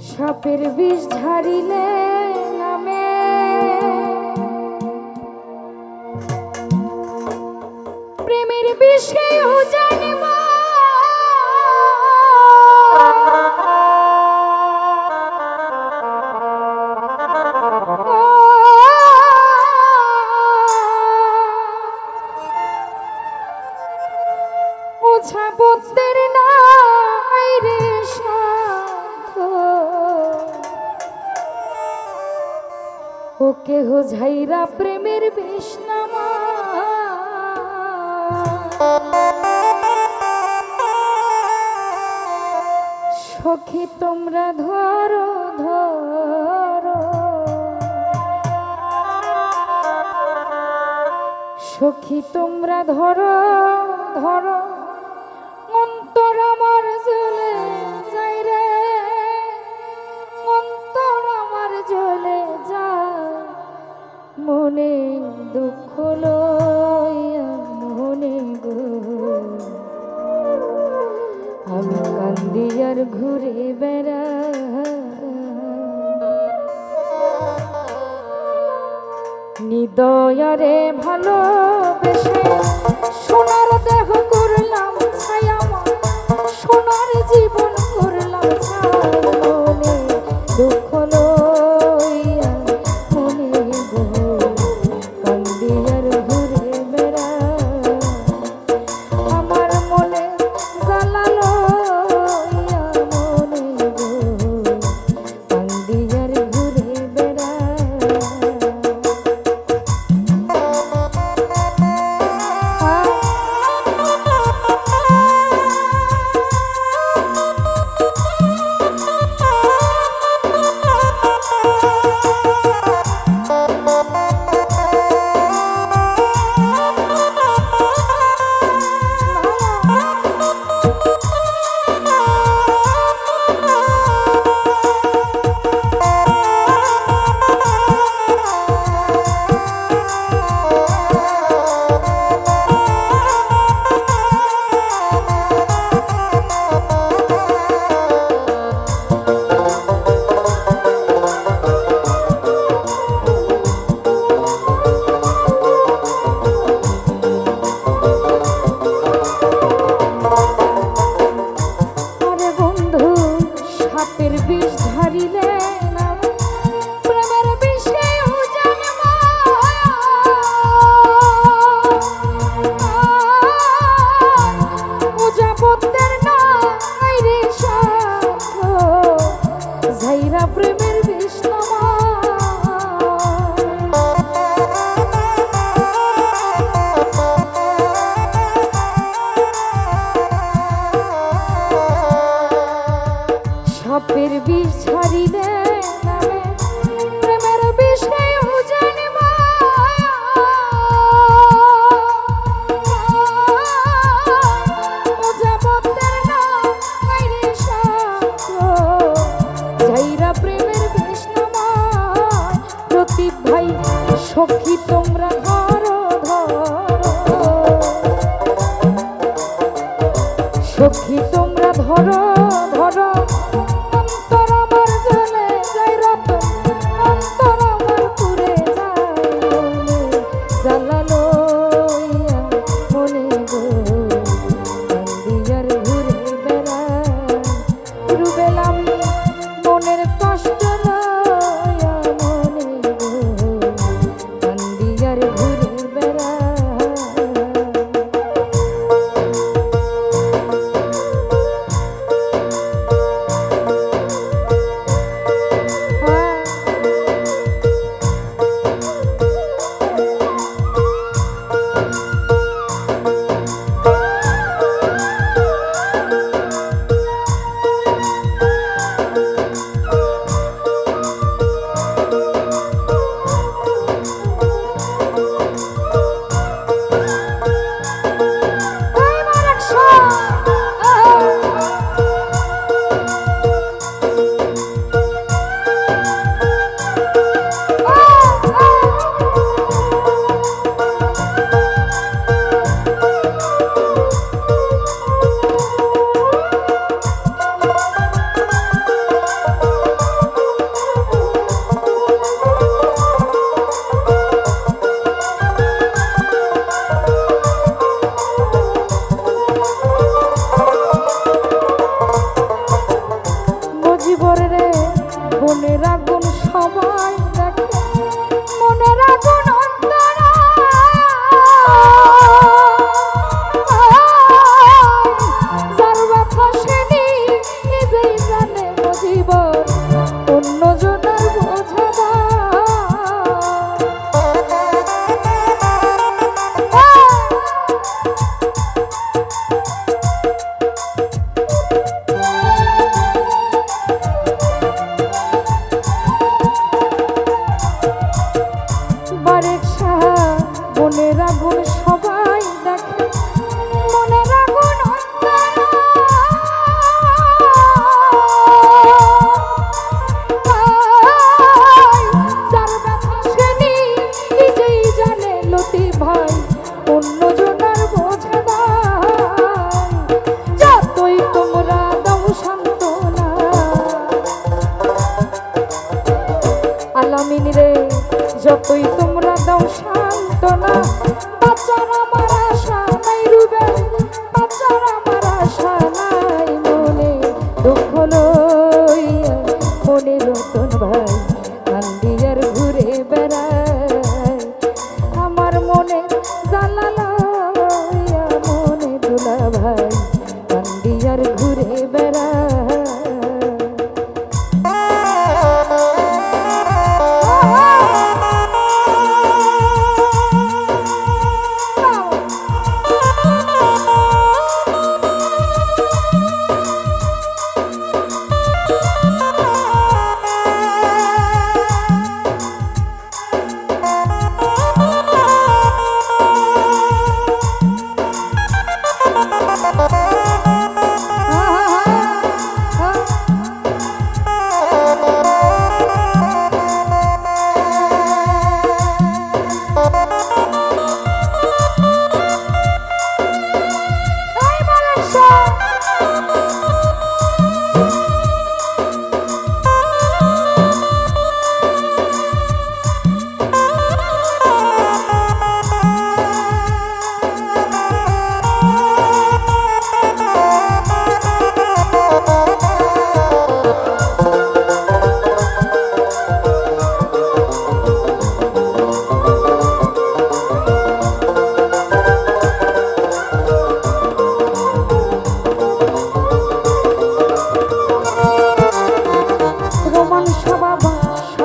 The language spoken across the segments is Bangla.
সাপের বিষ ঝাড়িলে নামে প্রেমের বিষ কেউ জানে মা ওঝা বদ্যের নাই রে ও কেহ ঝাইরা প্রেমের বিষ নামা সখী তোমরা ধরো ধরো সখী তোমরা ধরো ধরো অন্তর আমার জ্বলে যায় রে অন্তর আমার জ্বলে যায় মনে দুঃখ লইয়া মনে গো আমি কান্দি আর ঘুরে বেড়াই নিদয়ারে ভালোবেসে সোনার দেহ করলাম ছায়া সোনার জীবন করলাম ছায়া মনে দুঃখ লইয়া মনে গো কান্দি আর ঘুরে বেড়াই আমার মনে জ্বালা লইয়া মনে গো কান্দি আর ঘুরে সাপের বিষ ছাড়িলে নামে প্রেমের বিষ কেউ জানে মা ওঝা বদ্যের নাই রে ঝাইরা প্রেমের বিষ নামা প্রতীপ ভাই সখী তোমরা ধরো ধরো সখী তোমরা ধরো ধরো অন্তর আমার দুঃখ লইয়া মনে রতন ভাই কান্দিয়ার ঘুরে বেড়ায় আমার মনে জ্বালা লইয়া মনে দুলা ভাই কান্দিয়ার ঘুরে বেড়ায়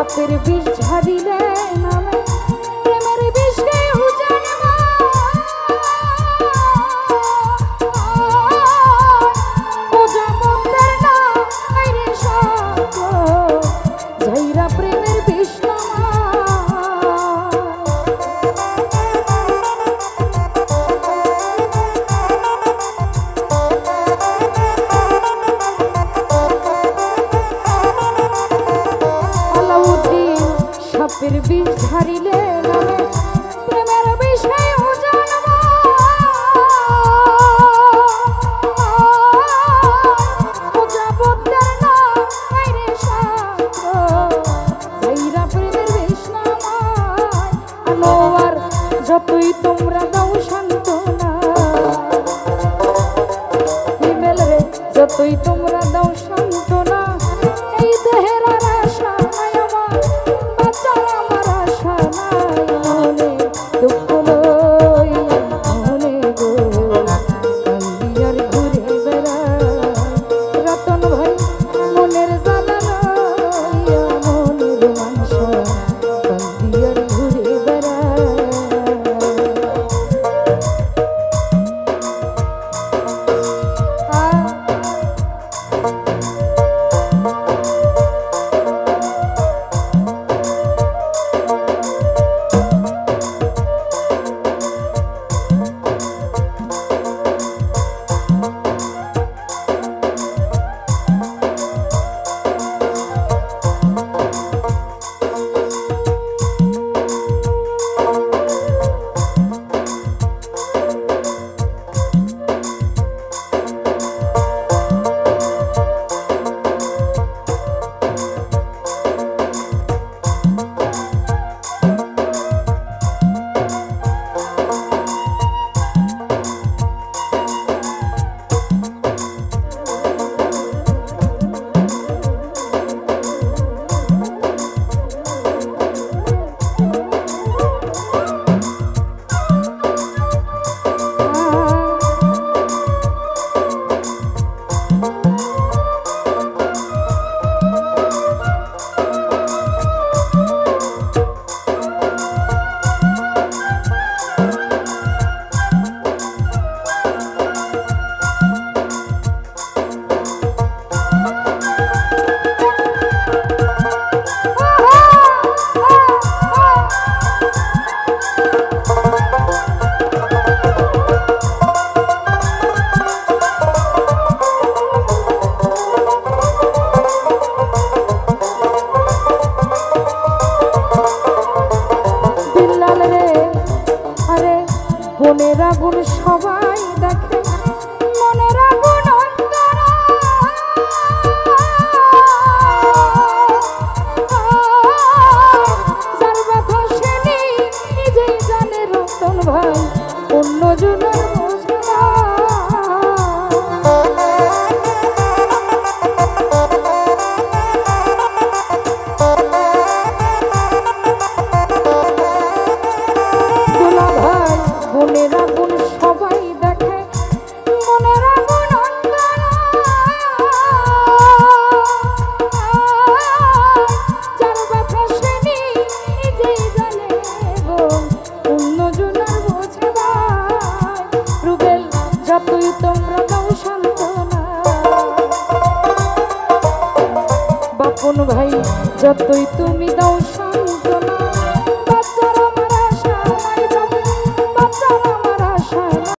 সাপের বিষ ঝাড়িলে নামে প্রেমের বিষ কেউ জানে না ও জগতের না আইরে সাপ যাইরা প্রেমের বিষ সাপের বিষ ঝাড়িলে নামে প্রেমের বিষয় জানবা ও জগতের না আইরে সাপ যাইরা প্রেমের বিষ নামায় আনোয়ার যতই তোমরা দাও সান্ত্বনা হিমেল রে যতই তোমরা দাও সান্ত্বনা এই দেহের আশা নাই আমার বাঁচার আমার আশা নাই মনে দুঃখ লইয়া মনে গো কান্দিয়ার ঘুরে বেড়ায় রতন ভাই মনের জ্বালা লইয়া মনের মানসা কান্দিয়ার ঘুরে বেড়ায় আপন ভাই যতই তুমি দাও